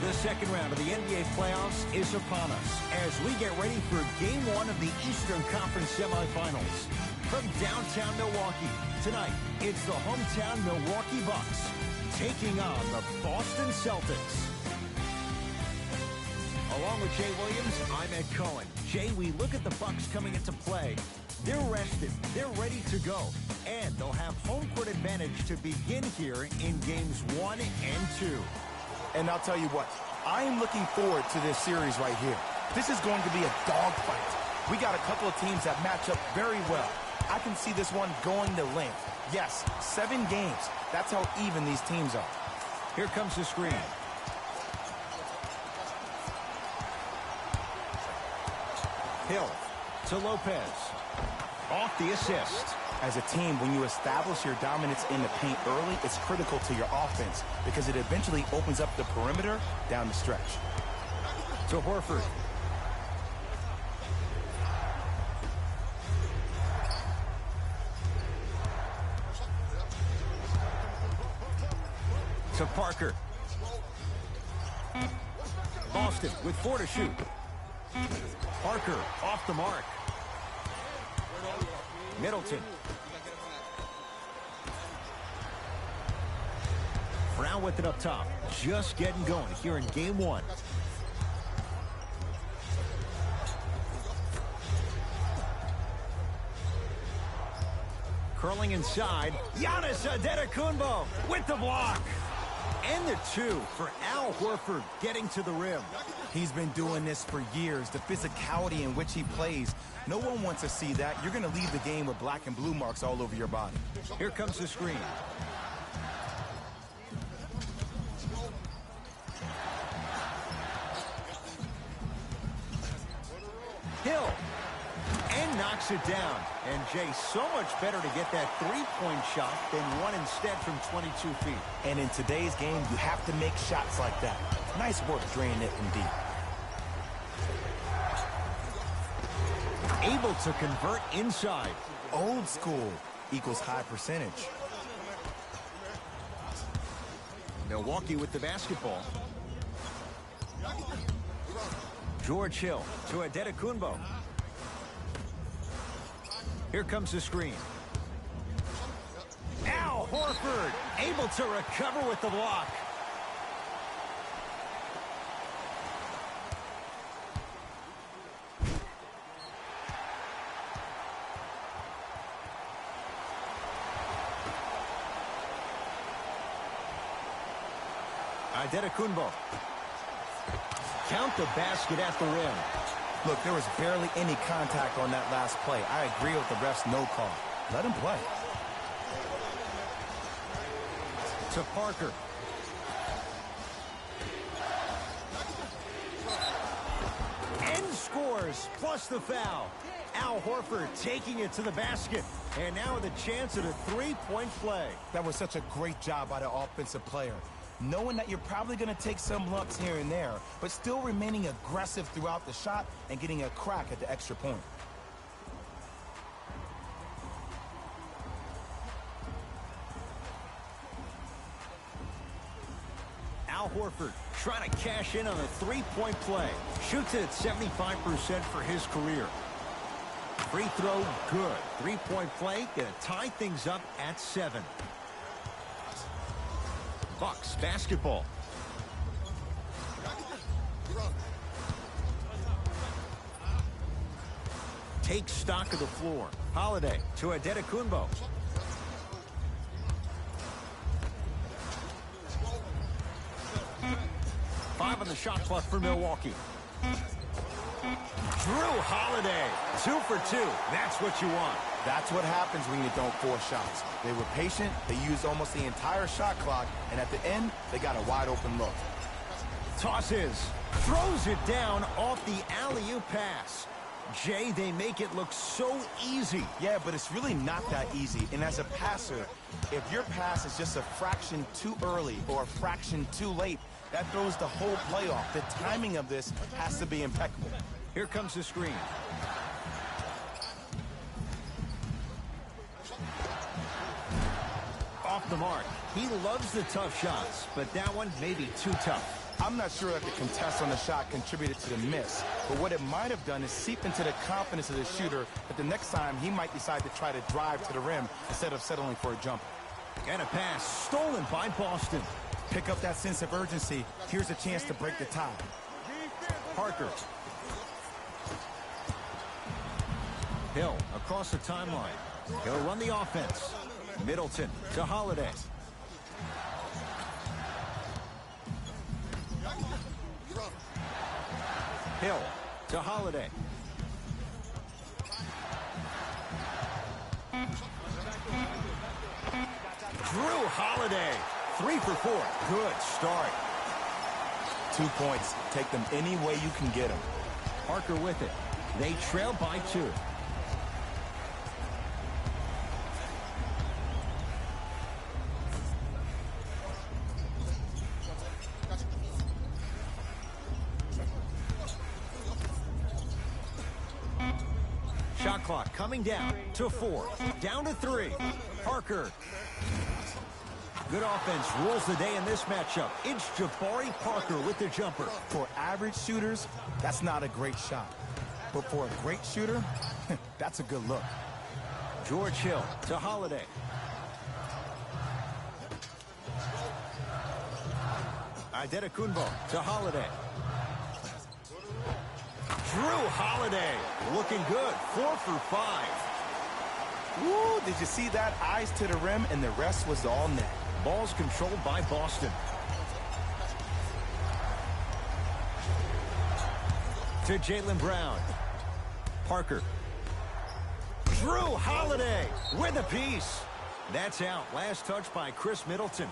The second round of the NBA playoffs is upon us as we get ready for Game 1 of the Eastern Conference semifinals. From downtown Milwaukee, tonight it's the hometown Milwaukee Bucks taking on the Boston Celtics. Along with Jay Williams, I'm Ed Cohen. Jay, we look at the Bucks coming into play. They're rested, they're ready to go, and they'll have home court advantage to begin here in Games 1 and 2. And I'll tell you what, I am looking forward to this series right here. This is going to be a dogfight. We got a couple of teams that match up very well. I can see this one going to length. Yes, 7 games. That's how even these teams are. Here comes the screen. Hill to Lopez. Off the assist. As a team, when you establish your dominance in the paint early, it's critical to your offense because it eventually opens up the perimeter down the stretch. To Horford. To Parker. Boston with 4 to shoot. Parker off the mark. Middleton. Brown with it up top. Just getting going here in Game 1. Curling inside. Giannis Antetokounmpo with the block. And the 2 for Al Horford getting to the rim. He's been doing this for years. The physicality in which he plays, no one wants to see that. You're going to leave the game with black and blue marks all over your body. Here comes the screen. Hill. And knocks it down. And Jay, so much better to get that three-point shot than one instead from 22 feet. And in today's game, you have to make shots like that. Nice work draining it from deep. Able to convert inside. Old school equals high percentage. Milwaukee with the basketball. George Hill to Antetokounmpo. Here comes the screen. Al Horford able to recover with the block. Antetokounmpo. Count the basket at the rim. Look, there was barely any contact on that last play. I agree with the ref's no call. Let him play. To Parker. And scores, plus the foul. Al Horford taking it to the basket. And now with a chance at a three-point play. That was such a great job by the offensive player. Knowing that you're probably going to take some lumps here and there, but still remaining aggressive throughout the shot and getting a crack at the extra point. Al Horford trying to cash in on a three-point play. Shoots it at 75% for his career. Free throw, good. Three-point play, gonna tie things up at 7. Bucks basketball. Take stock of the floor. Holiday to Antetokounmpo. Five on the shot clock for Milwaukee. Drew Holiday, 2 for 2. That's what you want. That's what happens when you don't force shots. They were patient, they used almost the entire shot clock, and at the end, they got a wide open look. Tosses, throws it down off the alley-oop pass. Jay, they make it look so easy. Yeah, but it's really not that easy. And as a passer, if your pass is just a fraction too early or a fraction too late, that throws the whole play off. The timing of this has to be impeccable. Here comes the screen. Off the mark. He loves the tough shots, but that one may be too tough. I'm not sure that the contest on the shot contributed to the miss, but what it might have done is seep into the confidence of the shooter that the next time he might decide to try to drive to the rim instead of settling for a jumper. And a pass stolen by Boston. Pick up that sense of urgency. Here's a chance to break the tie. Parker. Hill across the timeline. He'll run the offense. Middleton to Holiday. Hill to Holiday. Drew Holiday. 3 for 4. Good start. 2 points. Take them any way you can get them. Parker with it. They trail by 2. Shot clock coming down to 4. Down to 3. Parker. Good offense rules the day in this matchup. It's Jabari Parker with the jumper. For average shooters, that's not a great shot. But for a great shooter, that's a good look. George Hill to Holiday. Antetokounmpo to Holiday. Drew Holiday looking good. 4 for 5. Woo, did you see that? Eyes to the rim, and the rest was all net. Ball's controlled by Boston. To Jaylen Brown. Parker. Drew Holiday with a piece. That's out. Last touch by Chris Middleton.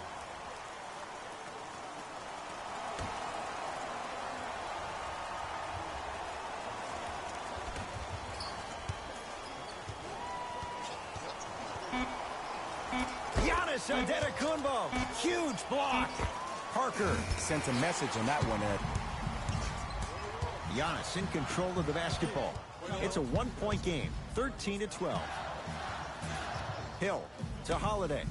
Antetokounmpo, huge block. Parker sent a message on that one, Ed. Giannis in control of the basketball. It's a 1-point game, 13-12. Hill to Holiday.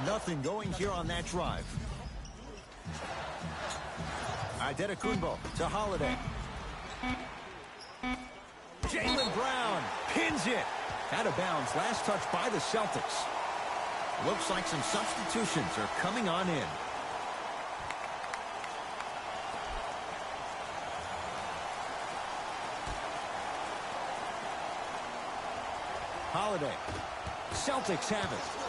Nothing going here on that drive. Antetokounmpo to Holiday. Jaylen Brown pins it. Out of bounds. Last touch by the Celtics. Looks like some substitutions are coming on in. Holiday. Celtics have it.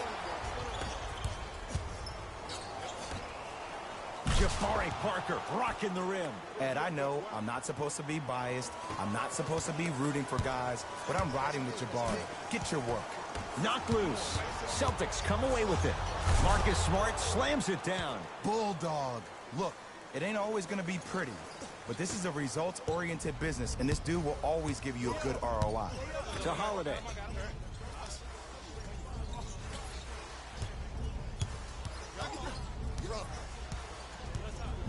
Jabari Parker rocking the rim. Ed, I know I'm not supposed to be biased. I'm not supposed to be rooting for guys, but I'm riding with Jabari. Get your work. Knocked loose. Celtics come away with it. Marcus Smart slams it down. Bulldog. Look, it ain't always going to be pretty, but this is a results-oriented business, and this dude will always give you a good ROI. To Holiday.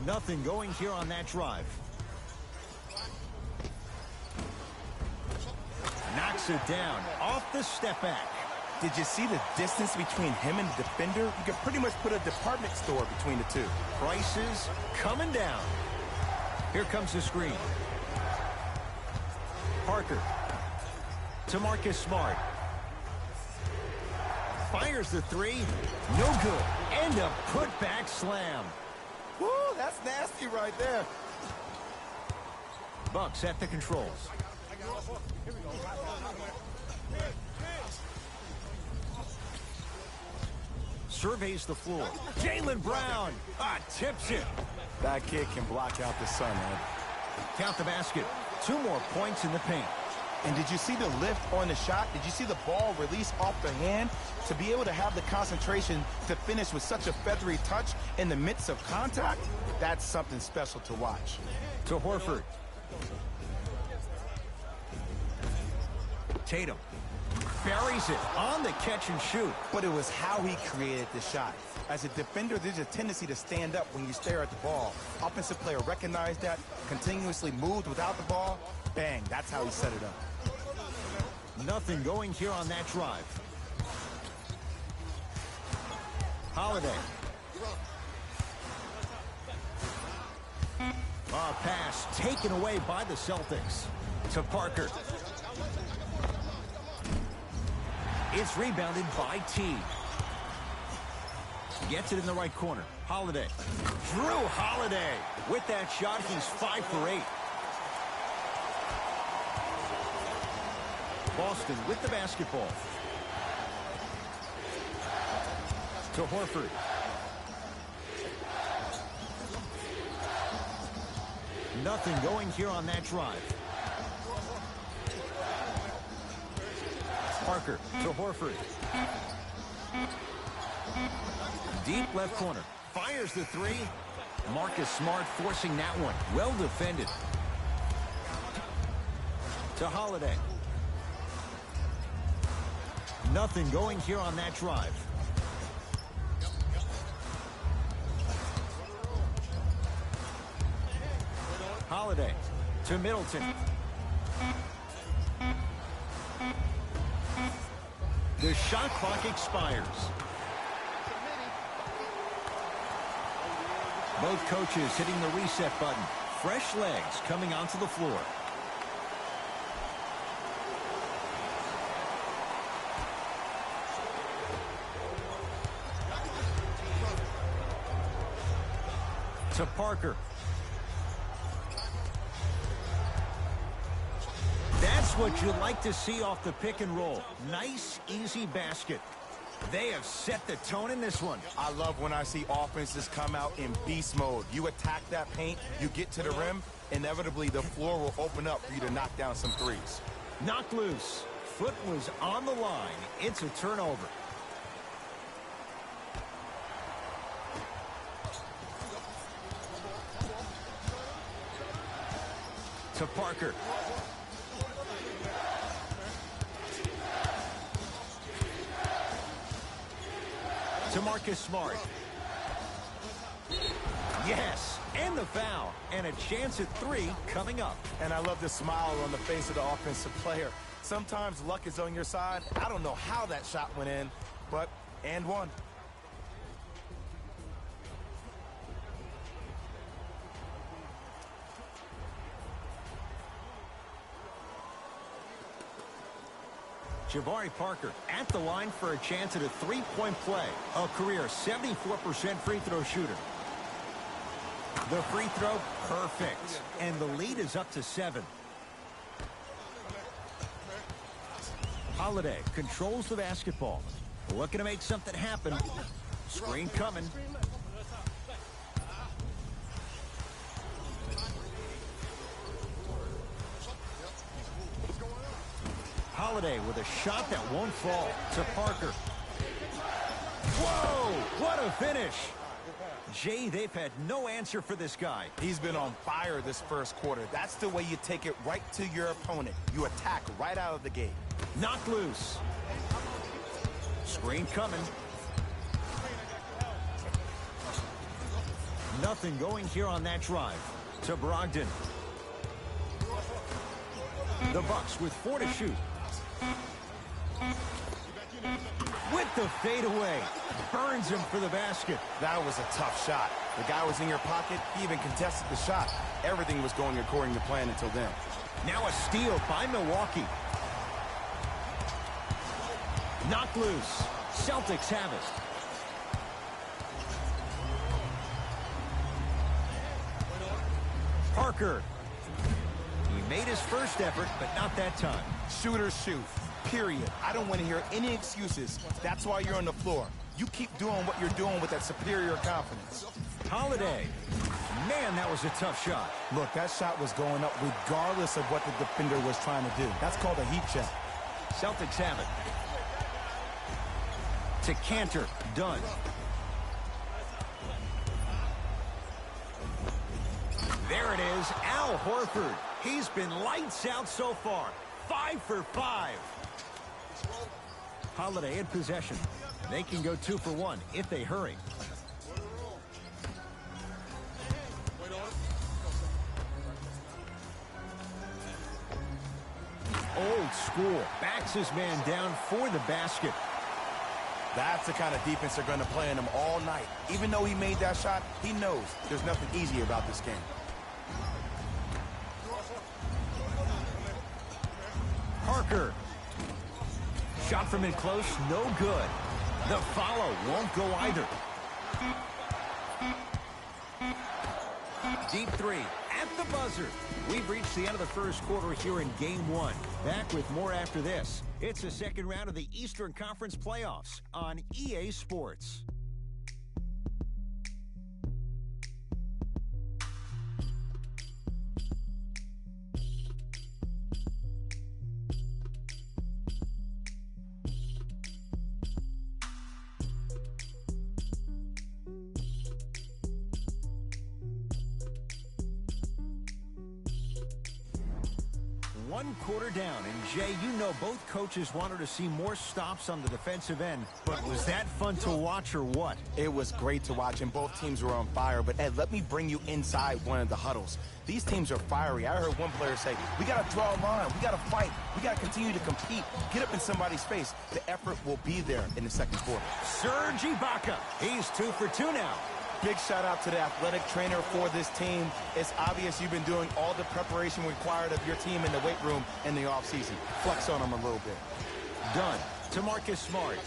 Nothing going here on that drive. Knocks it down off the step back. Did you see the distance between him and the defender? You could pretty much put a department store between the two. Prices coming down. Here comes the screen. Parker to Marcus Smart. Fires the 3. No good. And a putback slam. Woo, that's nasty right there. Bucks at the controls. Surveys the floor. Jaylen Brown tips it. That kid can block out the sun, man. Count the basket. 2 more points in the paint. And did you see the lift on the shot? Did you see the ball release off the hand? To be able to have the concentration to finish with such a feathery touch in the midst of contact, that's something special to watch. To Horford. Tatum buries it on the catch and shoot. But it was how he created the shot. As a defender, there's a tendency to stand up when you stare at the ball. Offensive player recognized that, continuously moved without the ball. Bang, that's how he set it up. Nothing going here on that drive. Holiday. A pass taken away by the Celtics. To Parker. It's rebounded by T. Gets it in the right corner. Holiday. Drew Holiday. With that shot, he's 5 for 8. Boston with the basketball. To Horford. Nothing going here on that drive. Parker to Horford. Deep left corner. Fires the three. Marcus Smart forcing that one. Well defended. To Holiday. Nothing going here on that drive. Holiday to Middleton. The shot clock expires. Both coaches hitting the reset button. Fresh legs coming onto the floor. To Parker. That's what you like to see off the pick and roll. Nice, easy basket. They have set the tone in this one. I love when I see offenses come out in beast mode. You attack that paint, you get to the rim, inevitably the floor will open up for you to knock down some threes. Knocked loose. Foot was on the line. It's a turnover. To Parker. To Marcus Smart. Yes, and the foul. And a chance at 3 coming up. And I love the smile on the face of the offensive player. Sometimes luck is on your side. I don't know how that shot went in, but and one. Jabari Parker at the line for a chance at a three-point play. A career 74% free throw shooter. The free throw, perfect. And the lead is up to 7. Holiday controls the basketball. Looking to make something happen. Screen coming. Holiday with a shot that won't fall. To Parker. Whoa! What a finish! Jay, they've had no answer for this guy. He's been on fire this first quarter. That's the way you take it right to your opponent. You attack right out of the gate. Knocked loose. Screen coming. Nothing going here on that drive. To Brogdon. The Bucks with 4 to shoot. With the fadeaway. Burns him for the basket. That was a tough shot. The guy was in your pocket. He even contested the shot. Everything was going according to plan until then. Now a steal by Milwaukee. Knocked loose. Celtics have it. Parker. He made his first effort, but not that time. Shooters shoot. Period. I don't want to hear any excuses. That's why you're on the floor. You keep doing what you're doing with that superior confidence. Holiday. Man, that was a tough shot. Look, that shot was going up regardless of what the defender was trying to do. That's called a heat check. Celtics have it. To Cantor. Done. There it is. Al Horford. He's been lights out so far. 5 for 5. Holiday in possession. They can go 2 for 1 if they hurry. Old school. Backs his man down for the basket. That's the kind of defense they're going to play on him all night. Even though he made that shot, he knows there's nothing easy about this game. Parker. Shot from in close, no good. The follow won't go either. Deep three at the buzzer. We've reached the end of the first quarter here in Game 1. Back with more after this. It's the second round of the Eastern Conference Playoffs on EA Sports. One quarter down, and Jay, you know both coaches wanted to see more stops on the defensive end, but was that fun to watch or what? It was great to watch, and both teams were on fire. But, Ed, let me bring you inside one of the huddles. These teams are fiery. I heard one player say, we got to draw a line, we got to fight, we got to continue to compete, get up in somebody's face. The effort will be there in the second quarter. Serge Ibaka, he's 2 for 2 now. Big shout out to the athletic trainer for this team. It's obvious you've been doing all the preparation required of your team in the weight room in the offseason. Flex on them a little bit. Done. To Marcus Smart.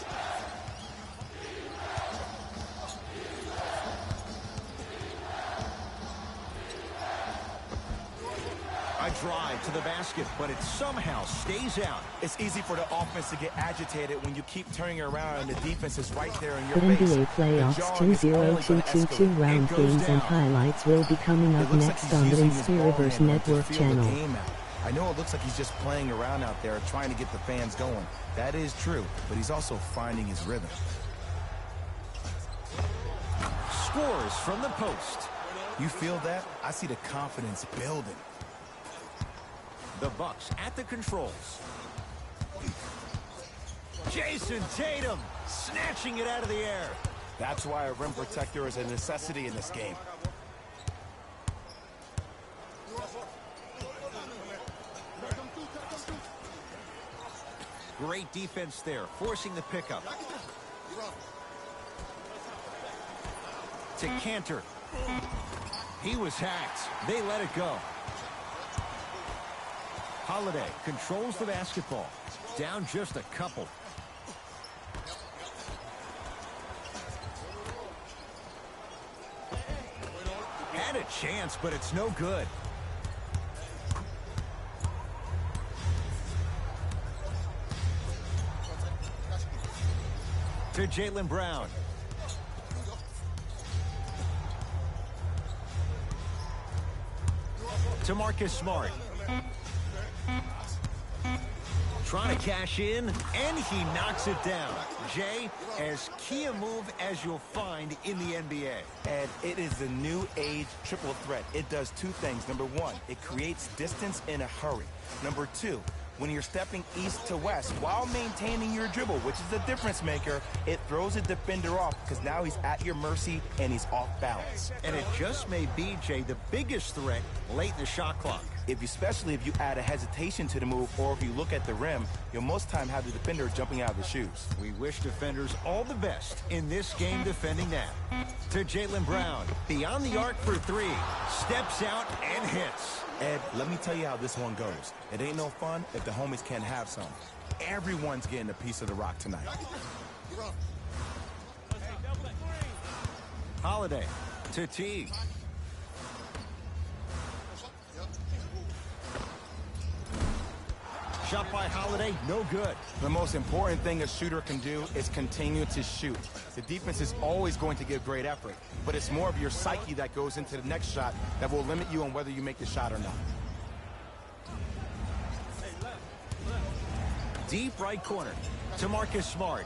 A drive to the basket, but it somehow stays out. It's easy for the offense to get agitated when you keep turning around and the defense is right there in your The face. NBA playoffs 2022 round games and highlights will be coming up next on the Inspiriverse Network channel. I know it looks like he's just playing around out there trying to get the fans going. That is true, but he's also finding his rhythm. Scores from the post. You feel that? I see the confidence building. The Bucks at the controls. Jason Tatum snatching it out of the air. That's why a rim protector is a necessity in this game. Great defense there, forcing the pickup. To Cantor. He was hacked. They let it go. Holiday controls the basketball. Down just a couple. Had a chance, but it's no good. To Jaylen Brown. To Marcus Smart. Trying to cash in, and he knocks it down. Jay, as key a move as you'll find in the NBA. And it is the new age triple threat. It does two things. Number one, it creates distance in a hurry. Number two, when you're stepping east to west while maintaining your dribble, which is the difference maker, it throws a defender off because now he's at your mercy and he's off balance. And it just may be, Jay, the biggest threat late in the shot clock. Especially if you add a hesitation to the move, or if you look at the rim, you'll most time have the defender jumping out of the shoes. We wish defenders all the best in this game defending that. To Jaylen Brown, beyond the arc for three, steps out and hits. Ed, let me tell you how this one goes. It ain't no fun if the homies can't have some. Everyone's getting a piece of the rock tonight. Holiday to Teague. Shot by Holiday, no good. The most important thing a shooter can do is continue to shoot. The defense is always going to give great effort, but it's more of your psyche that goes into the next shot that will limit you on whether you make the shot or not. Deep right corner to Marcus Smart.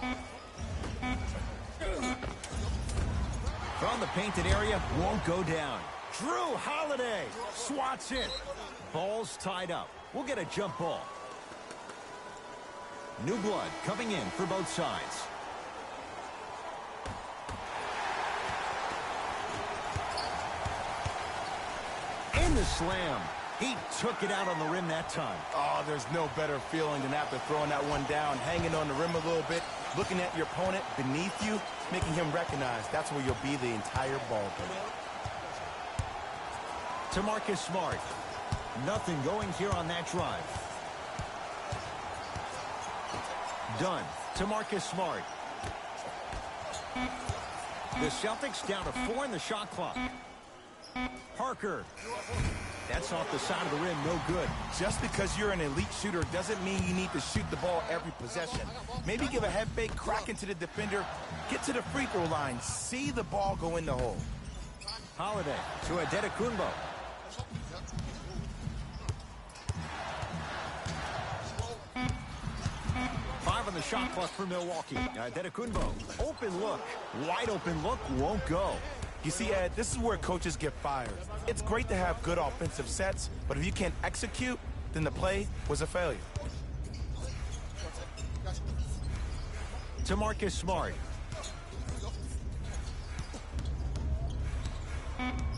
From the painted area, won't go down. Drew Holiday swats it. Ball's tied up. We'll get a jump ball. New blood coming in for both sides. In the slam. He took it out on the rim that time. Oh, there's no better feeling than after throwing that one down, hanging on the rim a little bit, looking at your opponent beneath you, making him recognize that's where you'll be the entire ball game. To Marcus Smart. Nothing going here on that drive. Dunn to Marcus Smart. The Celtics down to 4 in the shot clock. Parker. That's off the side of the rim, no good. Just because you're an elite shooter doesn't mean you need to shoot the ball every possession. Maybe give a head fake, crack into the defender, get to the free throw line, see the ball go in the hole. Holiday to Adetokunbo. On the shot clock for Milwaukee. Adetokunbo. Open look. Wide open look. Won't go. You see, Ed, this is where coaches get fired. It's great to have good offensive sets, but if you can't execute, then the play was a failure. To Marcus Smart.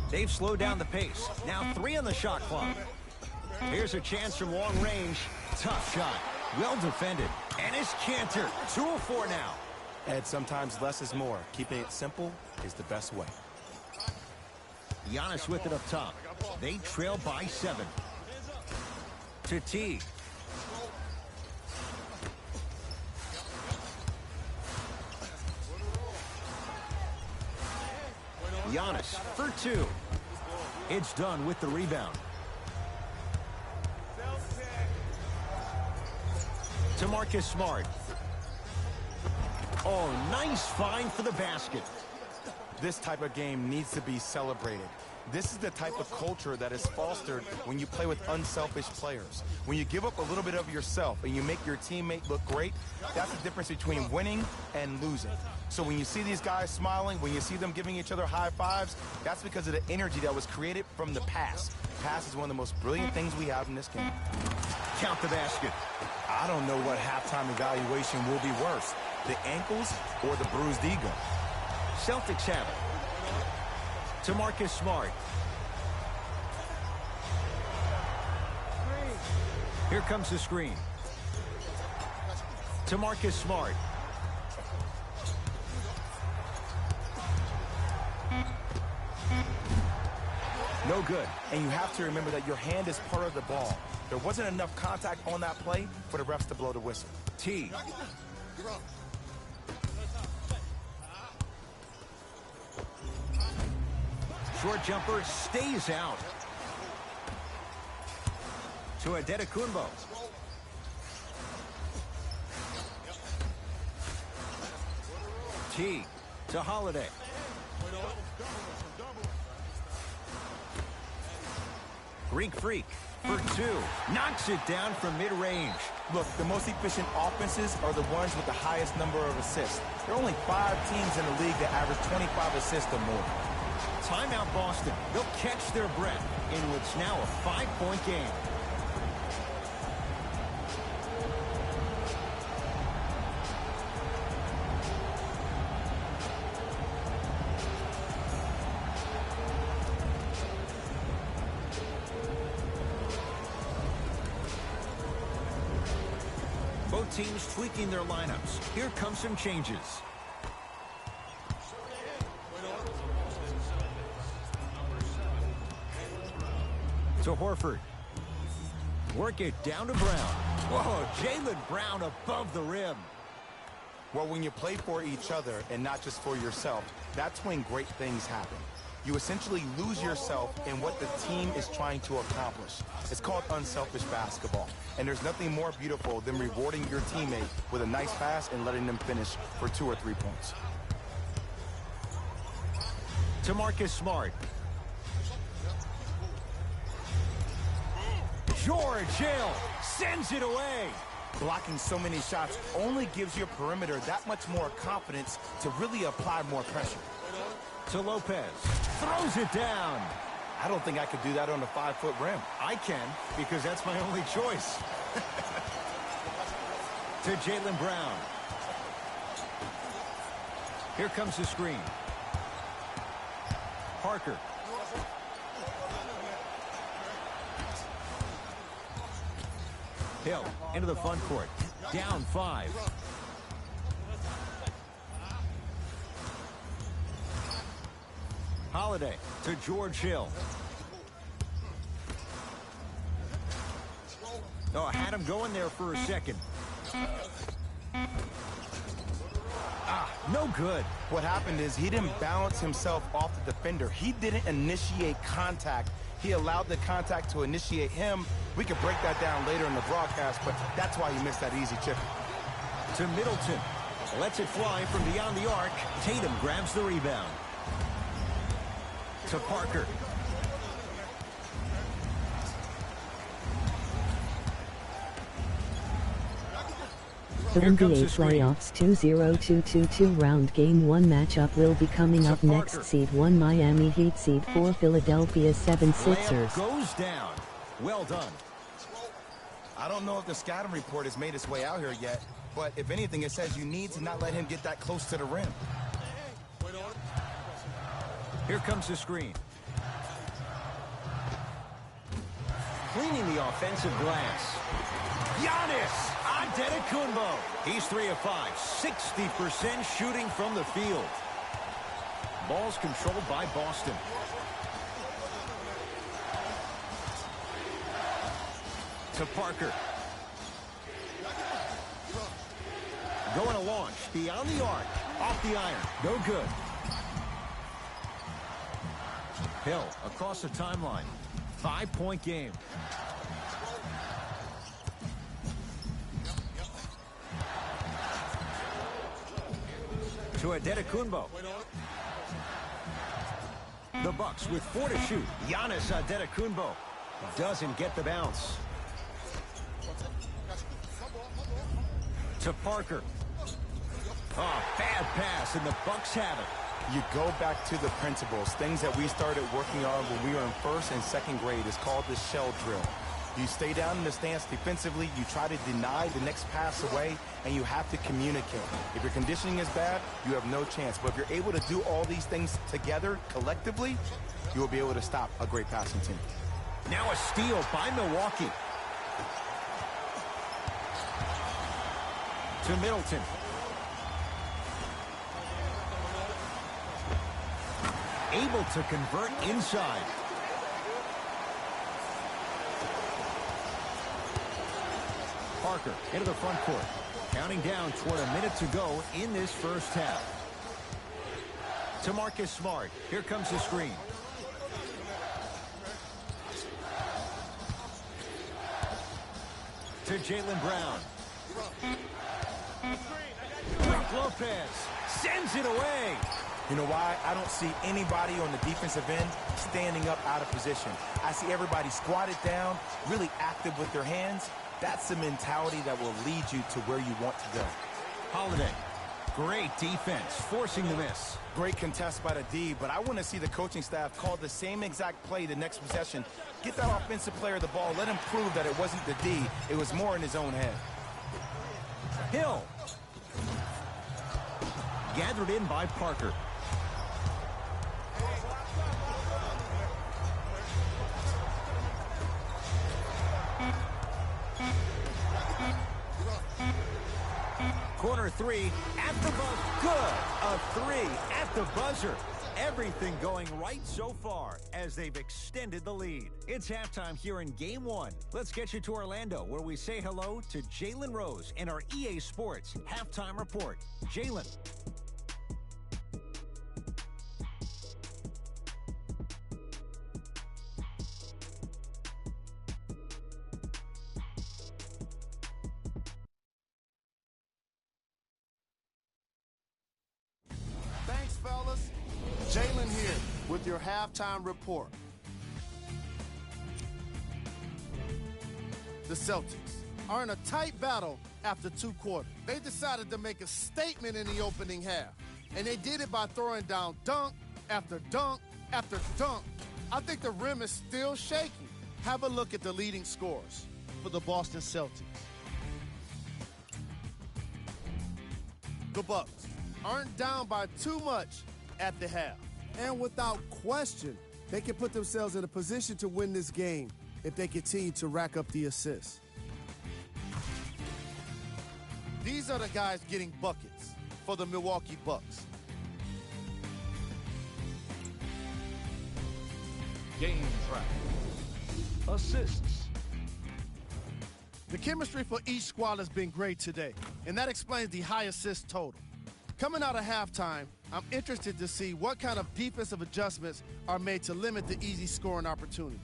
They've slowed down the pace. Now 3 on the shot clock. Here's a chance from long range. Tough shot. Well defended. And it's Cantor. 2 of 4 now. Ed, sometimes less is more. Keeping it simple is the best way. Giannis with it up top. They trail by 7. To T. Giannis for 2. It's done with the rebound. To Marcus Smart. Oh, nice find for the basket. This type of game needs to be celebrated. This is the type of culture that is fostered when you play with unselfish players. When you give up a little bit of yourself and you make your teammate look great, that's the difference between winning and losing. So when you see these guys smiling, when you see them giving each other high fives, that's because of the energy that was created from the pass. Pass is one of the most brilliant things we have in this game. Count the basket. I don't know what halftime evaluation will be worse, the ankles or the bruised ego. Celtics have it. To Marcus Smart. Here comes the screen. To Marcus Smart. No good. And you have to remember that your hand is part of the ball. There wasn't enough contact on that play for the refs to blow the whistle. T. Short jumper stays out. To Adetokunbo. T. To Holiday. Greek Freak for 2. Knocks it down from mid-range. Look, the most efficient offenses are the ones with the highest number of assists. There are only 5 teams in the league that average 25 assists or more. Timeout Boston. They'll catch their breath in what's now a 5-point game. Both teams tweaking their lineups. Here come some changes. To Horford. Work it down to Brown. Whoa, Jaylen Brown above the rim. Well, when you play for each other and not just for yourself, that's when great things happen. You essentially lose yourself in what the team is trying to accomplish. It's called unselfish basketball. And there's nothing more beautiful than rewarding your teammate with a nice pass and letting them finish for 2 or 3 points. To Marcus Smart. George Hill sends it away. Blocking so many shots only gives your perimeter that much more confidence to really apply more pressure. To Lopez. Throws it down. I don't think I could do that on a 5-foot rim. I can, because that's my only choice. To Jaylen Brown. Here comes the screen. Parker. Hill into the front court. Down 5. Holiday to George Hill. Oh, I had him going there for a second. No good. What happened is he didn't balance himself off the defender. He didn't initiate contact. He allowed the contact to initiate him. We could break that down later in the broadcast, but that's why he missed that easy chip. To Middleton. Lets it fly from beyond the arc. Tatum grabs the rebound. To Parker. The NBA playoffs 2022 round game 1 matchup will be coming up next. Seed 1 Miami Heat, seed 4 Philadelphia 76ers. Goes down. Well done. I don't know if the scouting report has made its way out here yet, but if anything, it says you need to not let him get that close to the rim. Here comes the screen. Cleaning the offensive glass. Giannis Antetokounmpo. He's 3 of 5. 60% shooting from the field. Ball's controlled by Boston. To Parker. Going to launch beyond the arc. Off the iron. No good. Hill across the timeline. 5-point game. To Antetokounmpo. The Bucks with 4 to shoot. Giannis Antetokounmpo doesn't get the bounce. To Parker. Oh, bad pass, and the Bucks have it. You go back to the principles, things that we started working on when we were in first and second grade. It's called the shell drill. You stay down in the stance defensively, you try to deny the next pass away, and you have to communicate. If your conditioning is bad, you have no chance. But if you're able to do all these things together, collectively, you will be able to stop a great passing team. Now a steal by Milwaukee. To Middleton. Able to convert inside. Parker into the front court. Counting down toward a minute to go in this first half. To Marcus Smart. Here comes the screen. To Jaylen Brown. Brook Lopez sends it away. You know why? I don't see anybody on the defensive end standing up out of position. I see everybody squatted down, really active with their hands. That's the mentality that will lead you to where you want to go. Holiday. Great defense, forcing the miss. Great contest by the D, but I want to see the coaching staff call the same exact play the next possession. Get that offensive player the ball. Let him prove that it wasn't the D. It was more in his own head. Hill. Gathered in by Parker. Corner 3 at the buzzer. Good. A 3 at the buzzer. Everything going right so far as they've extended the lead. It's halftime here in Game 1. Let's get you to Orlando, where we say hello to Jalen Rose in our EA Sports Halftime Report. Jalen. Thanks, fellas. Jalen here with your halftime report. The Celtics are in a tight battle after 2 quarters. They decided to make a statement in the opening half, and they did it by throwing down dunk after dunk after dunk. I think the rim is still shaking. Have a look at the leading scores for the Boston Celtics. The Bucks aren't down by too much at the half. And without question, they can put themselves in a position to win this game if they continue to rack up the assists. These are the guys getting buckets for the Milwaukee Bucks. Game track. Assists. The chemistry for each squad has been great today, and that explains the high assist total. Coming out of halftime, I'm interested to see what kind of defensive adjustments are made to limit the easy scoring opportunities.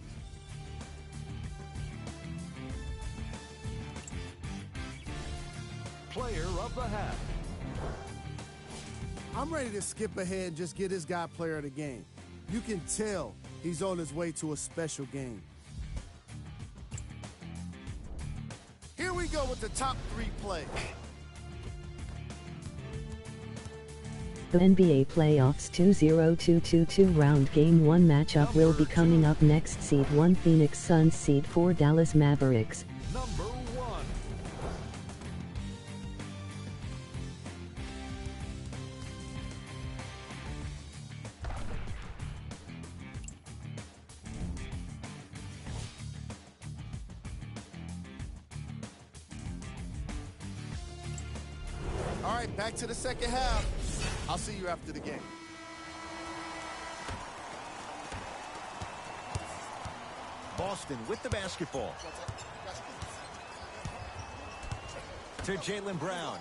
Player of the half. I'm ready to skip ahead and just get this guy player of the game. You can tell he's on his way to a special game. Here we go with the top 3 plays. The NBA Playoffs 2022 round Game 1 matchup will be coming up next. Seed 1 Phoenix Suns, Seed 4 Dallas Mavericks. Number 1. All right, back to the second half. I'll see you after the game. Boston with the basketball. To Jaylen Brown.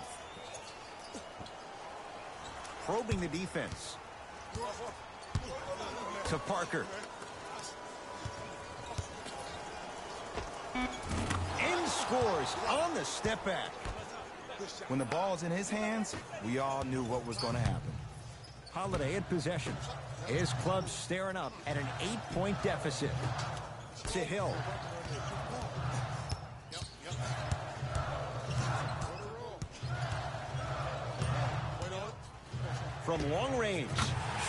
Probing the defense. To Parker. And scores on the step back. When the ball's in his hands, we all knew what was going to happen. Holiday in possession. His club staring up at an 8-point deficit. To Hill. From long range,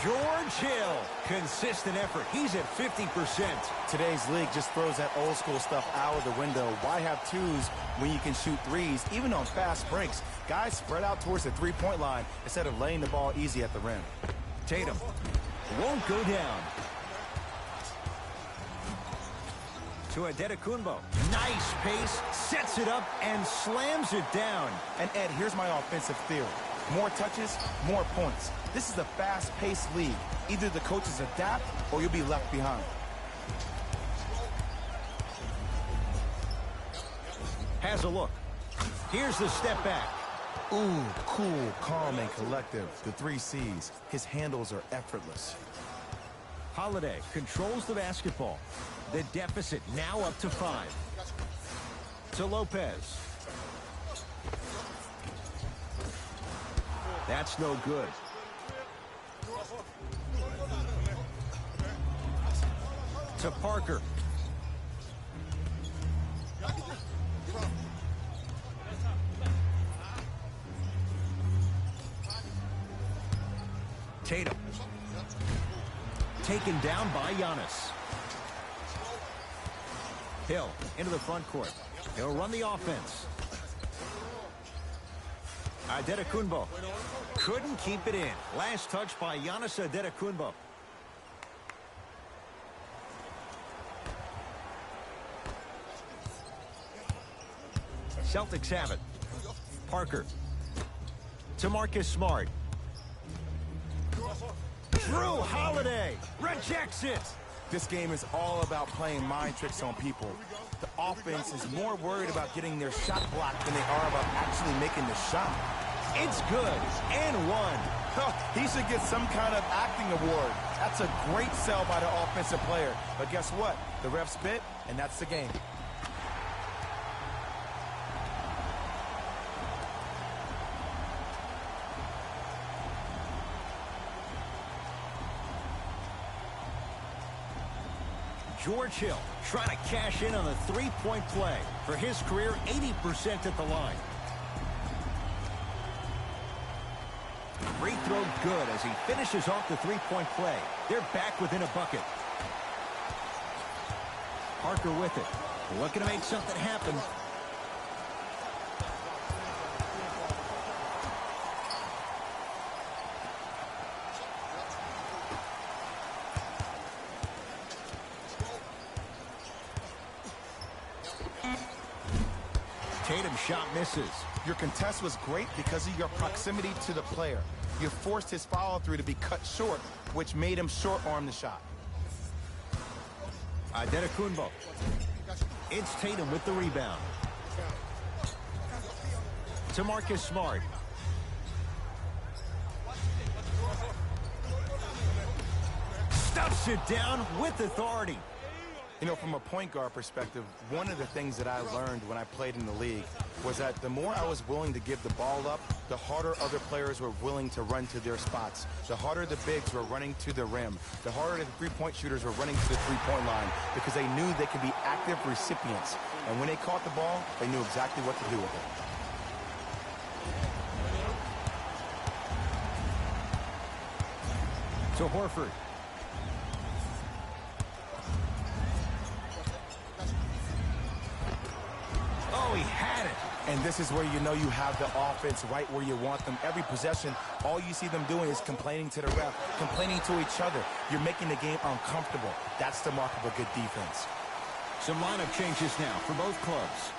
George Hill. Consistent effort. He's at 50%. Today's league just throws that old school stuff out of the window. Why have twos when you can shoot threes, even on fast breaks? Guys spread out towards the three-point line instead of laying the ball easy at the rim. Tatum won't go down. To Adetokunbo. Nice pace, sets it up, and slams it down. And Ed, here's my offensive theory. More touches, more points. This is a fast-paced league. Either the coaches adapt or you'll be left behind. Has a look. Here's the step back. Ooh, cool, calm, and collective. The 3 C's. His handles are effortless. Holiday controls the basketball. The deficit now up to 5. To Lopez. That's no good. To Parker. Tatum. Taken down by Giannis. Hill into the front court. He'll run the offense. Adetokunbo couldn't keep it in. Last touch by Giannis Adetokunbo. Celtics have it. Parker. To Marcus Smart. Drew Holiday rejects it. This game is all about playing mind tricks on people. The offense is more worried about getting their shot blocked than they are about actually making the shot. It's good and one. He should get some kind of acting award. That's a great sell by the offensive player. But guess what? The ref spit, and that's the game. George Hill trying to cash in on the three-point play. For his career, 80% at the line. Free throw good as he finishes off the three-point play. They're back within a bucket. Parker with it. Looking to make something happen. Tatum shot misses. Your contest was great because of your proximity to the player. You forced his follow-through to be cut short, which made him short-arm the shot. Adetokunbo. It's Tatum with the rebound. To Marcus Smart. Stuffs it down with authority. You know, from a point guard perspective, one of the things that I learned when I played in the league was that the more I was willing to give the ball up, the harder other players were willing to run to their spots. The harder the bigs were running to the rim. The harder the three-point shooters were running to the three-point line because they knew they could be active recipients. And when they caught the ball, they knew exactly what to do with it. To Horford. Oh, he had it. And this is where you know you have the offense right where you want them. Every possession, all you see them doing is complaining to the ref, complaining to each other. You're making the game uncomfortable. That's the mark of a good defense. Some lineup changes now for both clubs.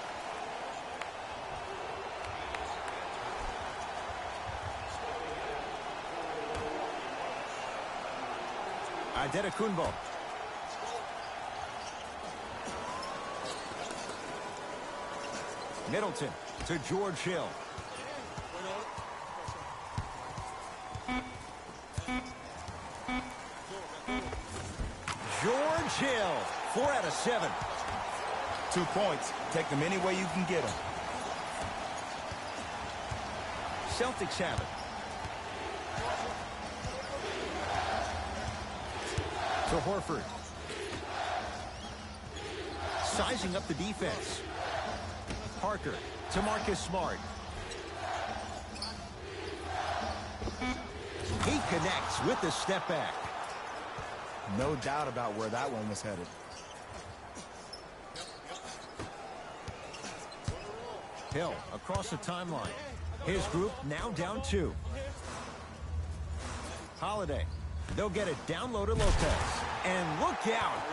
Adetokunbo. Middleton to George Hill. George Hill, 4 out of 7. 2 points. Take them any way you can get them. Celtics have it. To Horford. Sizing up the defense. Parker to Marcus Smart. He connects with the step back. No doubt about where that one was headed. Hill across the timeline. His group now down 2. Holiday. They'll get it down low to Lopez. And look out.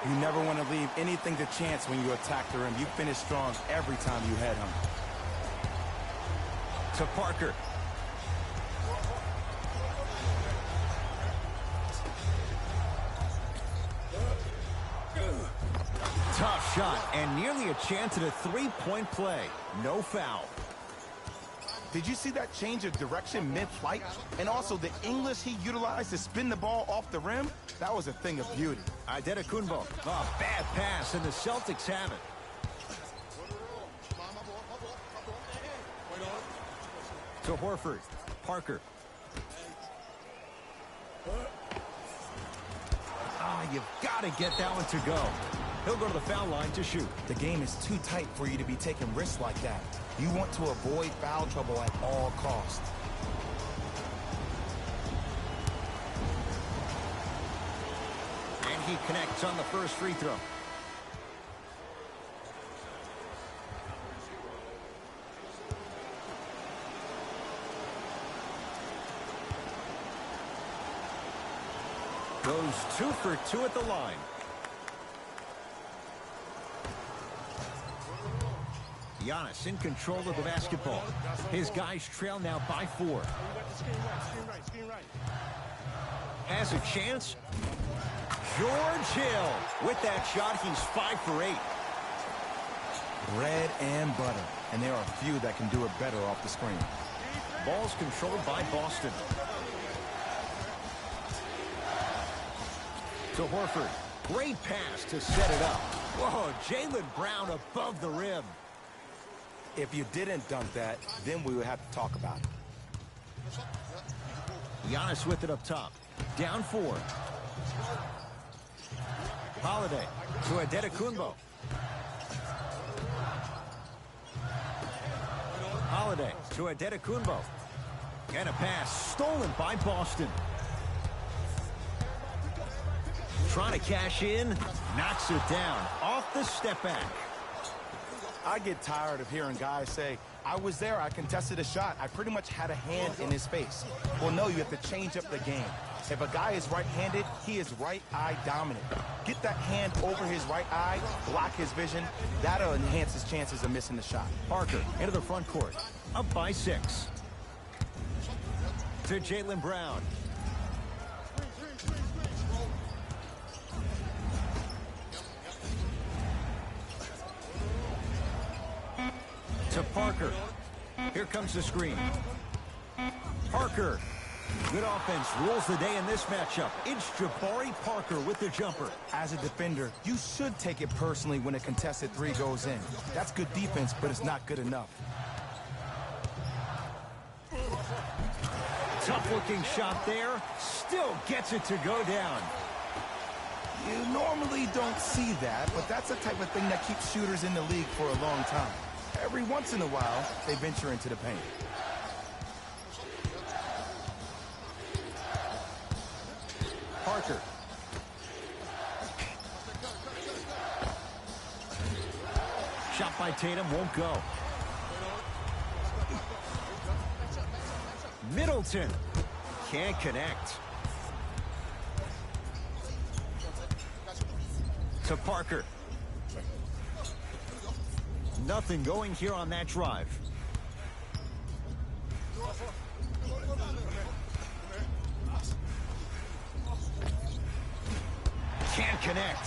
You never want to leave anything to chance when you attack the rim. You finish strong every time you head home. To Parker. Tough shot and nearly a chance at a three-point play. No foul. Did you see that change of direction mid-flight? And also the English he utilized to spin the ball off the rim? That was a thing of beauty. Adetokunbo. Oh, bad pass, and the Celtics have it. To Horford. Parker. You've got to get that one to go. He'll go to the foul line to shoot. The game is too tight for you to be taking risks like that. You want to avoid foul trouble at all costs. And he connects on the first free throw. Goes 2 for 2 at the line. Giannis in control of the basketball. His guys trail now by 4. Has a chance. George Hill. With that shot, he's 5 for 8. Bread and butter. And there are a few that can do it better off the screen. Ball's controlled by Boston. To Horford. Great pass to set it up. Whoa, Jaylen Brown above the rim. If you didn't dunk that, then we would have to talk about it. Giannis with it up top. Down 4. Holiday to Adetokunbo. Holiday to Adetokunbo. And a pass stolen by Boston. Trying to cash in. Knocks it down. Off the step back. I get tired of hearing guys say, I was there, I contested a shot, I pretty much had a hand in his face. Well, no, you have to change up the game. If a guy is right-handed, he is right eye dominant. Get that hand over his right eye, block his vision. That'll enhance his chances of missing the shot. Parker into the front court. Up by 6. To Jaylen Brown. To Parker. Here comes the screen. Parker. Good offense rules the day in this matchup. It's Jabari Parker with the jumper. As a defender, you should take it personally when a contested three goes in. That's good defense, but it's not good enough. Tough-looking shot there. Still gets it to go down. You normally don't see that, but that's the type of thing that keeps shooters in the league for a long time. Every once in a while, they venture into the paint. Parker. Shot by Tatum won't go. Middleton can't connect. To Parker. Nothing going here on that drive. Can't connect.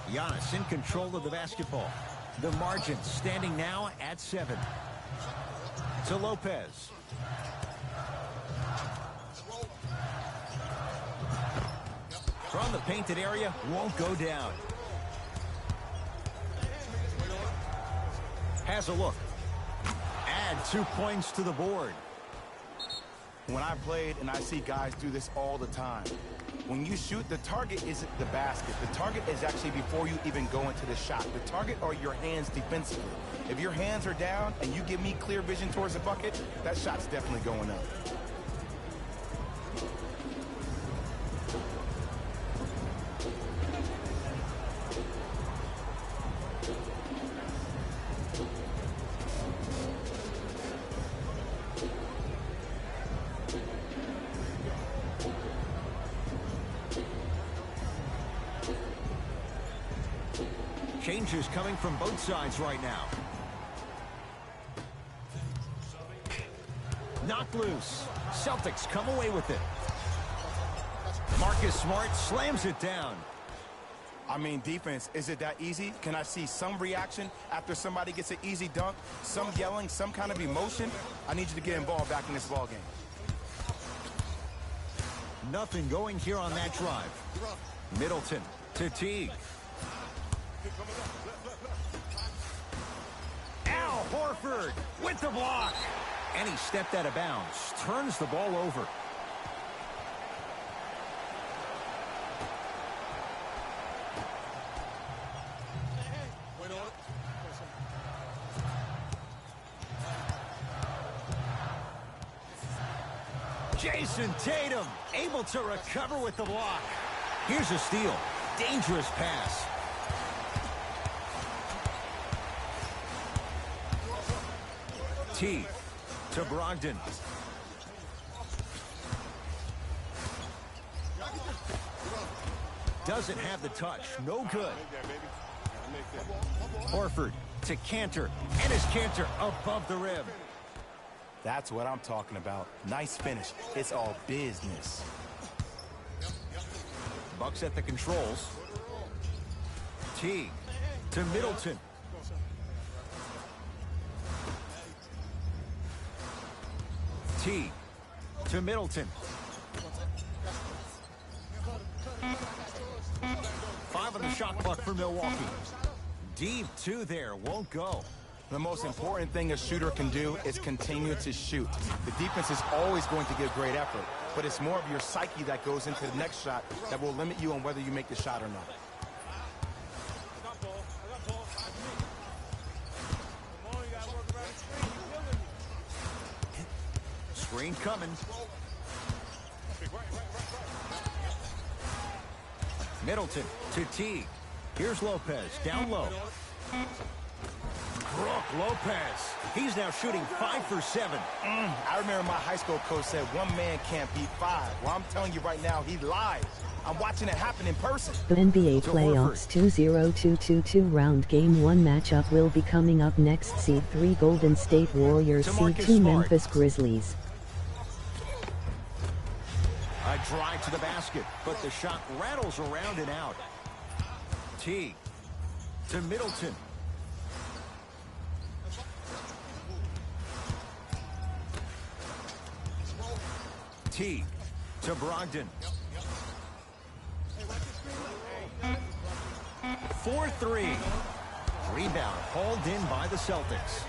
Giannis in control of the basketball. The margin standing now at 7. To Lopez. From the painted area, won't go down. Has a look. Add 2 points to the board. When I played, and I see guys do this all the time, when you shoot, the target isn't the basket. The target is actually before you even go into the shot. The target are your hands defensively. If your hands are down and you give me clear vision towards the bucket, that shot's definitely going up. Changes coming from both sides right now. Knocked loose. Celtics come away with it. Marcus Smart slams it down. I mean, defense, is it that easy? Can I see some reaction after somebody gets an easy dunk? Some yelling, some kind of emotion? I need you to get involved back in this ball game. Nothing going here on that drive. Middleton to Teague. Al Horford with the block. And he stepped out of bounds. Turns the ball over. Jason Tatum able to recover with the block. Here's a steal. Dangerous pass. T to Brogdon. Doesn't have the touch. No good. Horford to Cantor. And his Cantor above the rim. That's what I'm talking about. Nice finish. It's all business. Bucks at the controls. T to Middleton. T to Middleton. 5 on the shot clock for Milwaukee. Deep 2 there. Won't go. The most important thing a shooter can do is continue to shoot. The defense is always going to give great effort, but it's more of your psyche that goes into the next shot that will limit you on whether you make the shot or not. Screen coming. Middleton to Teague. Here's Lopez down low. Brook Lopez. He's now shooting 5 for 7. I remember my high school coach said 1 man can't beat 5. Well, I'm telling you right now, he lies. I'm watching it happen in person. The NBA Playoffs 20222 round Game 1 matchup will be coming up next. Seed 3 Golden State Warriors, Seed 2 Memphis Grizzlies. A drive to the basket, but the shot rattles around and out. T to Middleton. T to Brogdon. 4-3. Rebound hauled in by the Celtics.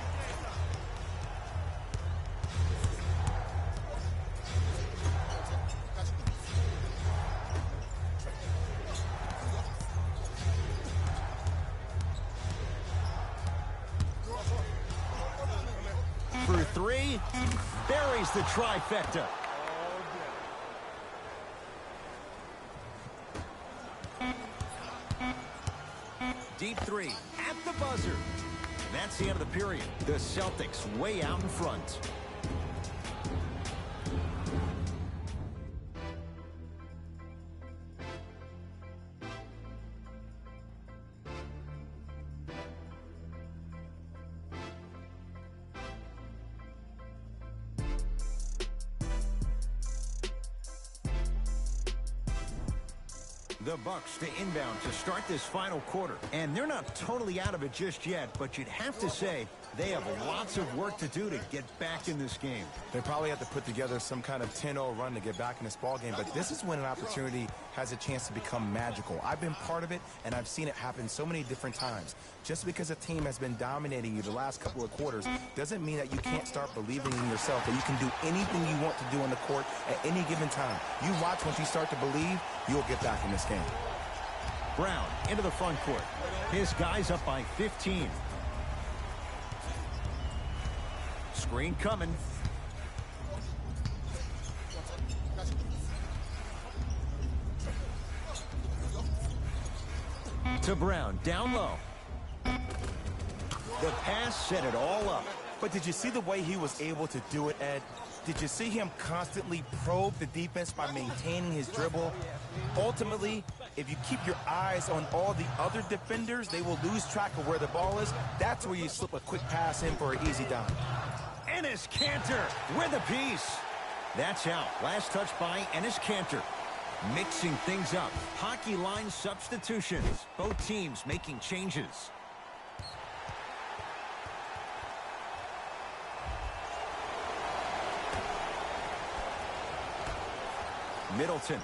For three, buries the trifecta. Deep three at the buzzer. That's the end of the period. The Celtics way out in front. The Bucks to inbound to start this final quarter. And they're not totally out of it just yet, but you'd have to say they have lots of work to do to get back in this game. They probably have to put together some kind of 10-0 run to get back in this ball game, but this is when an opportunity has a chance to become magical. I've been part of it, and I've seen it happen so many different times. Just because a team has been dominating you the last couple of quarters doesn't mean that you can't start believing in yourself, that you can do anything you want to do on the court at any given time. You watch, once you start to believe, you'll get back in this game. Brown into the front court. His guy's up by 15. Screen coming. To Brown, down low. The pass set it all up. But did you see the way he was able to do it, Ed? Did you see him constantly probe the defense by maintaining his dribble? Ultimately, if you keep your eyes on all the other defenders, they will lose track of where the ball is. That's where you slip a quick pass in for an easy dime. Enes Kanter with a piece. That's out. Last touch by Enes Kanter. Mixing things up. Hockey line substitutions. Both teams making changes. Middleton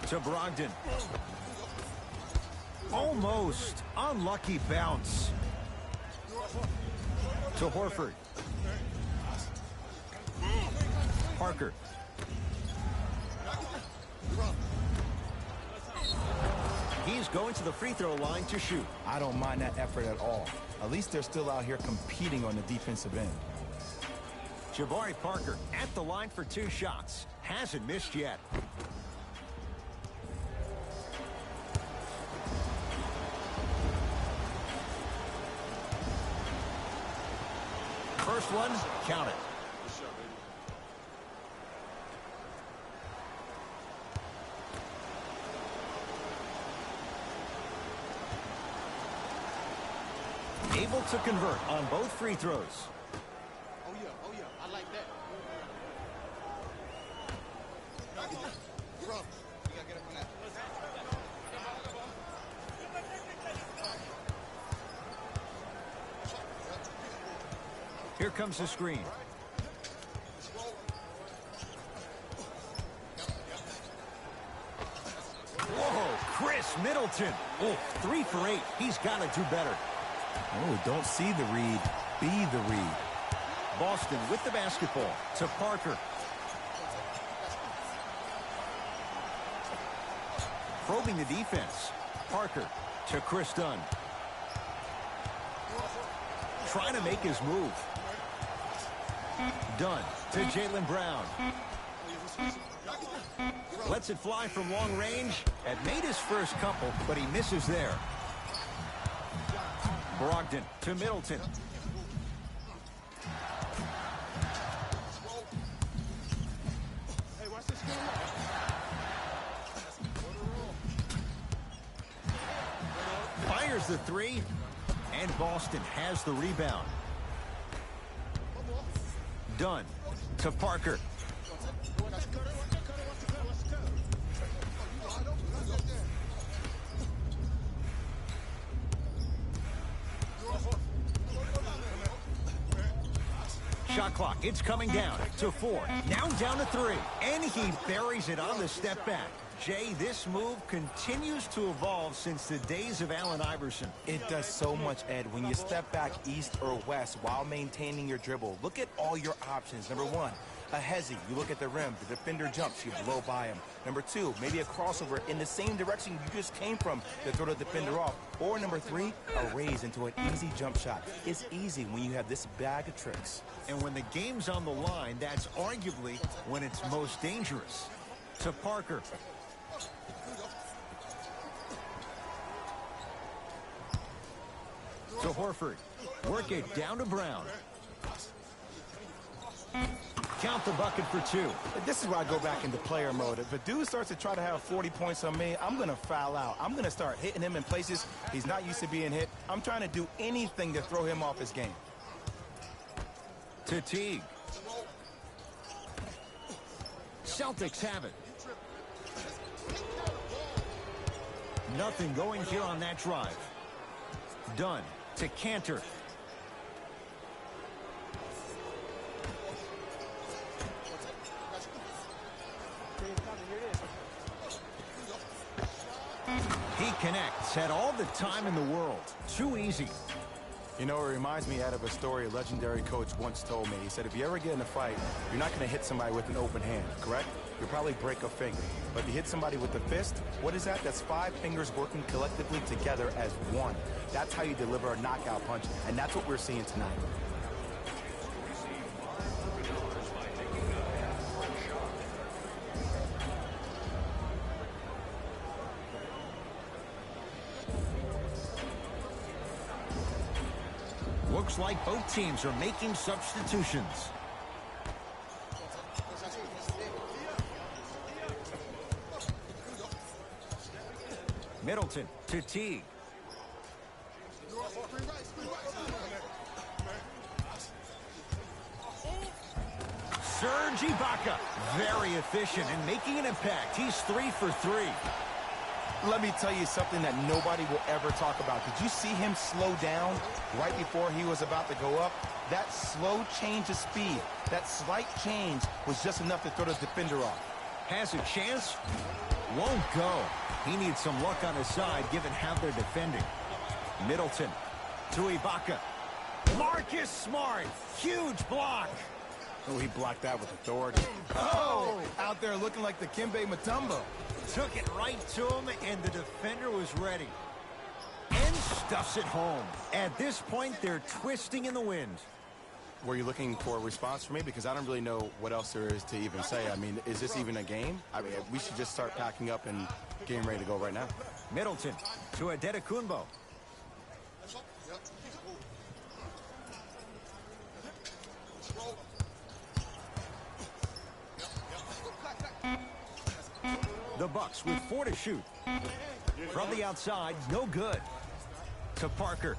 to Brogdon. Almost unlucky bounce. To Horford. Parker. He's going to the free throw line to shoot. I don't mind that effort at all. At least they're still out here competing on the defensive end. Jabari Parker at the line for 2 shots. Hasn't missed yet. First one, count it. Able to convert on both free throws. Oh yeah, I like that. Here comes the screen. Whoa, Chris Middleton. Oh, 3 for 8. He's got to do better. Oh, don't see the read. Be the read. Boston with the basketball to Parker. Probing the defense. Parker to Chris Dunn. Trying to make his move. Dunn to Jaylen Brown. Lets it fly from long range. Had made his first couple, but he misses there. Brogdon to Middleton. Fires the 3, and Boston has the rebound. Dunn to Parker. Shot clock. It's coming down to 4. Now down to 3. And he buries it on the step back. Jay, this move continues to evolve since the days of Allen Iverson. It does so much, Ed. When you step back east or west while maintaining your dribble, look at all your options. Number 1, a hezzy. You look at the rim. The defender jumps. You blow by him. Number 2, maybe a crossover in the same direction you just came from to throw the defender off. Or number 3, a raise into an easy jump shot. It's easy when you have this bag of tricks. And when the game's on the line, that's arguably when it's most dangerous. To Parker. To Horford. Work it down to Brown. Count the bucket for 2. This is where I go back into player mode. If a dude starts to try to have 40 points on me, I'm going to foul out. I'm going to start hitting him in places he's not used to being hit. I'm trying to do anything to throw him off his game. To Teague. Celtics have it. Nothing going here on that drive. Dunn to Cantor. He connects, had all the time in the world. Too easy. You know, it reminds me out of a story a legendary coach once told me. He said, if you ever get in a fight, you're not going to hit somebody with an open hand, correct? You'll probably break a finger. But if you hit somebody with a fist, what is that? That's 5 fingers working collectively together as one. That's how you deliver a knockout punch, and that's what we're seeing tonight. Looks like both teams are making substitutions. Middleton to Teague. Serge Ibaka, very efficient and making an impact. He's 3 for 3. Let me tell you something that nobody will ever talk about. Did you see him slow down right before he was about to go up? That slow change of speed, that slight change was just enough to throw the defender off. Has a chance, won't go. He needs some luck on his side given how they're defending. Middleton to Ibaka. Marcus Smart, huge block. Oh, he blocked that with authority. Oh, out there looking like the Kimbe Mutombo. Took it right to him, and the defender was ready. And stuffs it home. At this point, they're twisting in the wind. Were you looking for a response from me? Because I don't really know what else there is to even say. I mean, is this even a game? I mean, we should just start packing up and getting ready to go right now. Middleton to Adetokunbo. The Bucks with 4 to shoot. From the outside, no good. To Parker.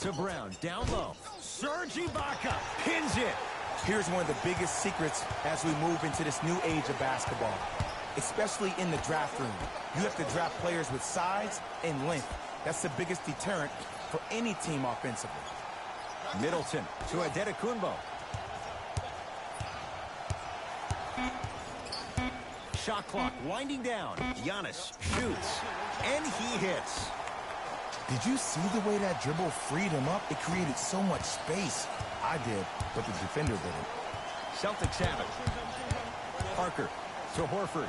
To Brown, down low. Serge Ibaka pins it. Here's one of the biggest secrets as we move into this new age of basketball, especially in the draft room. You have to draft players with size and length. That's the biggest deterrent for any team offensively. Middleton to Adetokunbo. Shot clock winding down. Giannis shoots, and he hits. Did you see the way that dribble freed him up? It created so much space. I did, but the defender didn't. Celtics have it. Parker to Horford.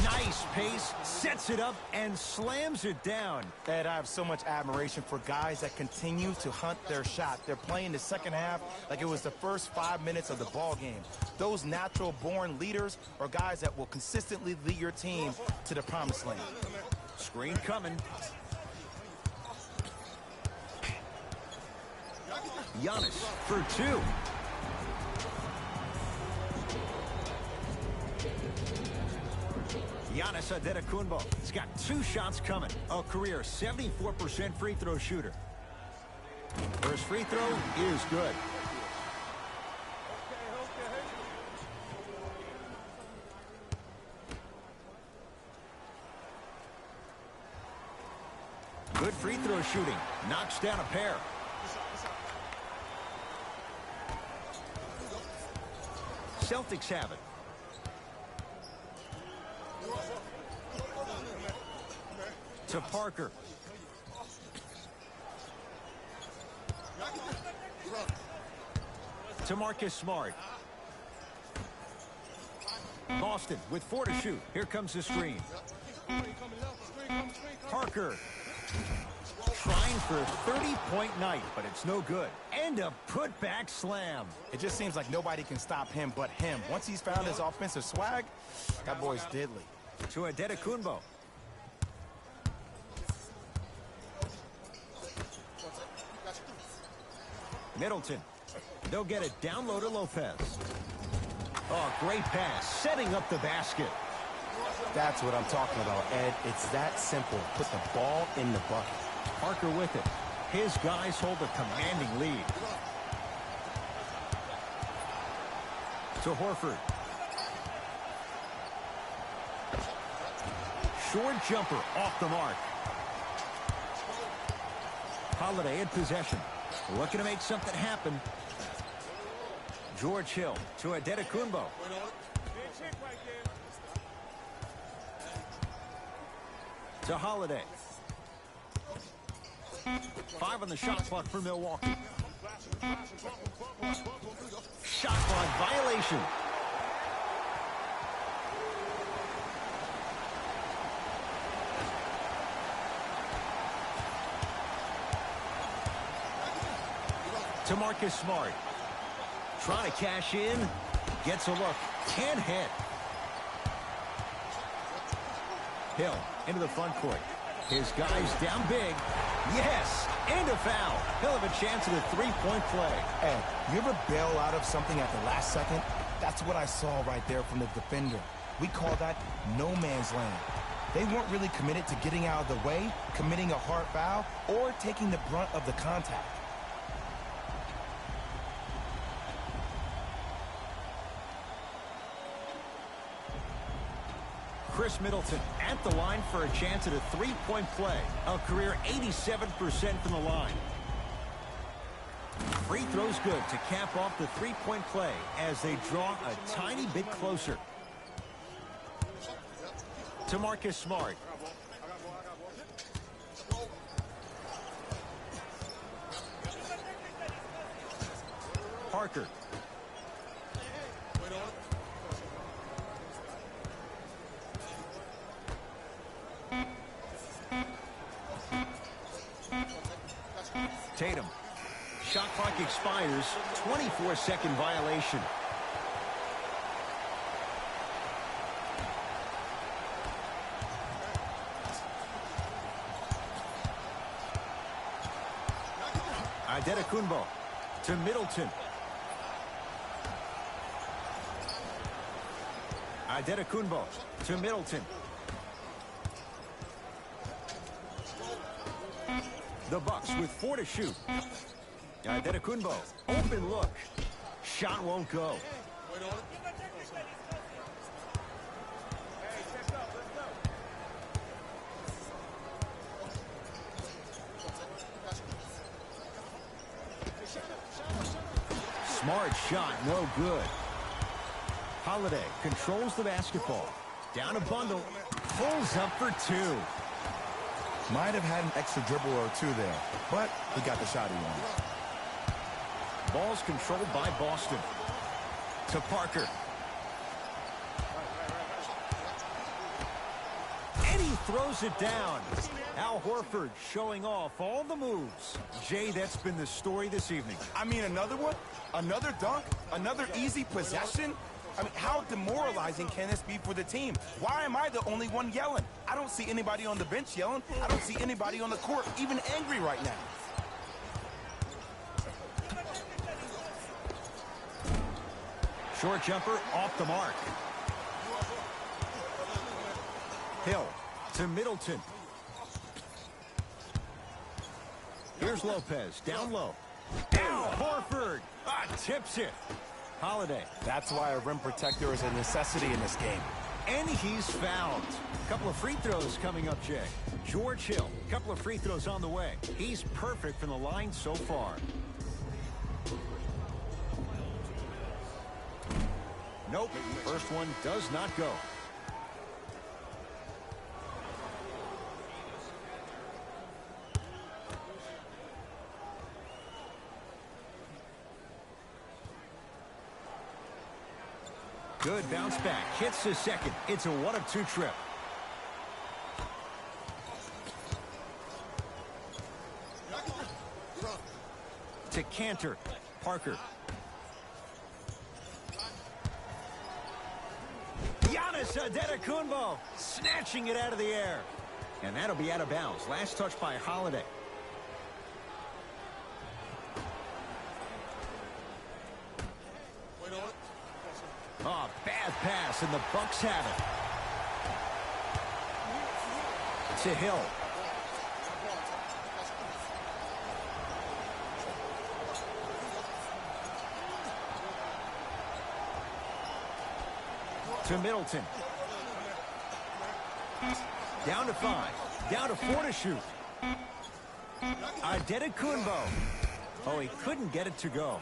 Nice pace, sets it up, and slams it down. Ed, I have so much admiration for guys that continue to hunt their shot. They're playing the second half like it was the first 5 minutes of the ball game. Those natural-born leaders are guys that will consistently lead your team to the promised land. Screen coming. Giannis for 2. Giannis Adetokunbo has got 2 shots coming. A career 74% free throw shooter. First free throw is good. Good free throw shooting. Knocks down a pair. Celtics have it. To Parker. To Marcus Smart. Boston with 4 to shoot. Here comes the screen. Parker. Trying for a 30-point night, but it's no good. And a putback slam. It just seems like nobody can stop him but him. Once he's found his offensive swag, that boy's deadly. To Adetokunbo. Middleton. They'll get it down low to Lopez. Oh, great pass. Setting up the basket. That's what I'm talking about, Ed. It's that simple. Put the ball in the bucket. Parker with it. His guys hold a commanding lead. To Horford. Short jumper off the mark. Holiday in possession. Looking to make something happen. George Hill to Adetokunbo. To Holiday. 5 on the shot clock for Milwaukee. Shot clock violation. To Marcus Smart. Trying to cash in. Gets a look. Can't hit. Hill into the front court. His guys down big. Yes! And a foul. He'll have a chance at a three-point play. Ed, you ever bail out of something at the last second? That's what I saw right there from the defender. We call that no man's land. They weren't really committed to getting out of the way, committing a hard foul, or taking the brunt of the contact. Chris Middleton at the line for a chance at a three-point play. A career 87% from the line. Free throw's good to cap off the three-point play as they draw a tiny bit closer. To Marcus Smart. Parker. Tatum. Shot clock expires. 24-second violation. Adetokunbo to Middleton. Adetokunbo to Middleton. The Bucks with 4 to shoot. Adetokunbo, open look. Shot won't go. Smart shot, no good. Holiday controls the basketball. Down a bundle, pulls up for 2. Might have had an extra dribble or 2 there, but he got the shot he wanted. Ball's controlled by Boston. To Parker. And he throws it down. Al Horford showing off all the moves. Jay, that's been the story this evening. I mean, another one? Another dunk? Another easy possession? I mean, how demoralizing can this be for the team? Why am I the only one yelling? I don't see anybody on the bench yelling. I don't see anybody on the court even angry right now. Short jumper off the mark. Hill to Middleton. Here's Lopez down low. Al Horford tips it. Holiday. That's why a rim protector is a necessity in this game. And he's fouled. A couple of free throws coming up, Jay. George Hill, a couple of free throws on the way. He's perfect from the line so far. Nope, first one does not go. Good bounce back. Hits the second. It's a 1-of-2 trip. To Cantor. Parker. Giannis Antetokounmpo snatching it out of the air. And that'll be out of bounds. Last touch by Holiday. Oh, bad pass, and the Bucks have it. To Hill. To Middleton. Down to 5. Down to 4 to shoot. Antetokounmpo. Oh, he couldn't get it to go.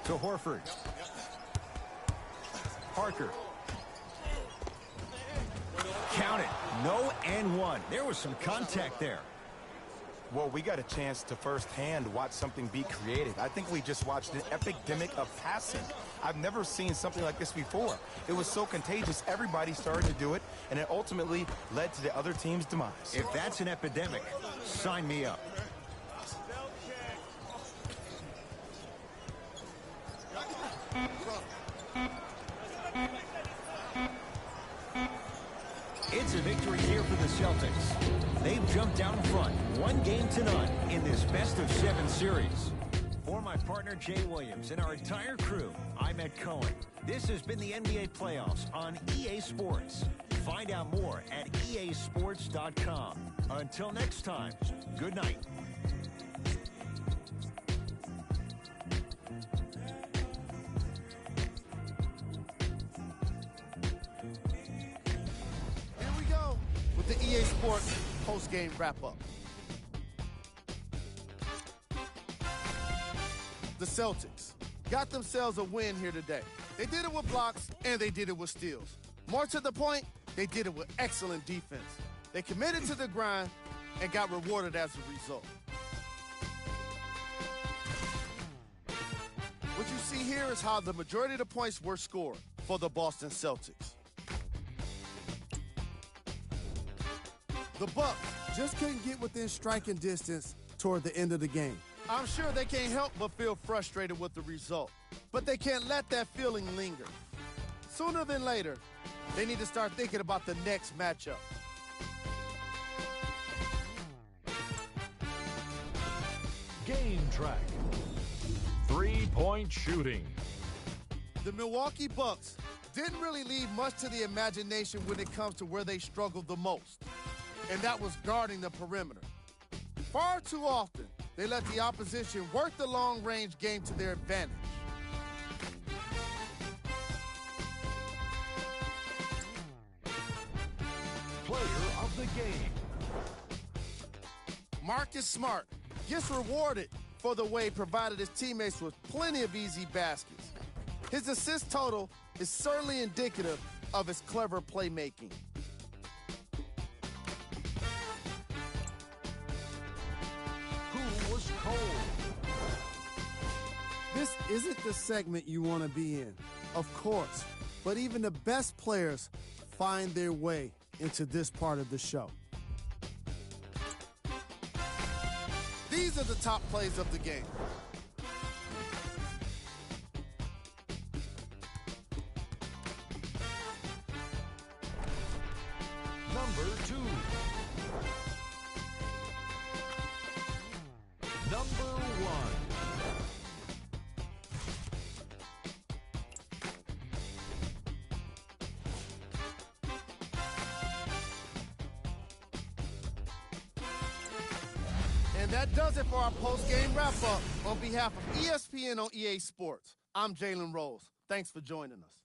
To Horford. Parker. Count it. No and one. There was some contact there. Well, we got a chance to firsthand watch something be created. I think we just watched an epidemic of passing. I've never seen something like this before. It was so contagious, everybody started to do it, and it ultimately led to the other team's demise. If that's an epidemic, sign me up. It's a victory here for the Celtics. They've jumped down in front, 1-0 in this best-of-7 series. For my partner, Jay Williams, and our entire crew, I'm Ed Cohen. This has been the NBA Playoffs on EA Sports. Find out more at easports.com. Until next time, good night. The EA Sports post-game wrap-up. The Celtics got themselves a win here today. They did it with blocks, and they did it with steals. More to the point, they did it with excellent defense. They committed to the grind and got rewarded as a result. What you see here is how the majority of the points were scored for the Boston Celtics. The Bucks just couldn't get within striking distance toward the end of the game. I'm sure they can't help but feel frustrated with the result, but they can't let that feeling linger. Sooner than later, they need to start thinking about the next matchup. Game track. 3-point shooting. The Milwaukee Bucks didn't really leave much to the imagination when it comes to where they struggled the most, and that was guarding the perimeter. Far too often, they let the opposition work the long-range game to their advantage. Player of the game. Marcus Smart gets rewarded for the way he provided his teammates with plenty of easy baskets. His assist total is certainly indicative of his clever playmaking. Who was cold? This isn't the segment you want to be in, of course, but even the best players find their way into this part of the show. These are the top plays of the game. Number 2. Number 1. And And that does it for our post-game wrap-up. On behalf of ESPN on EA Sports, I'm Jalen Rose. Thanks for joining us.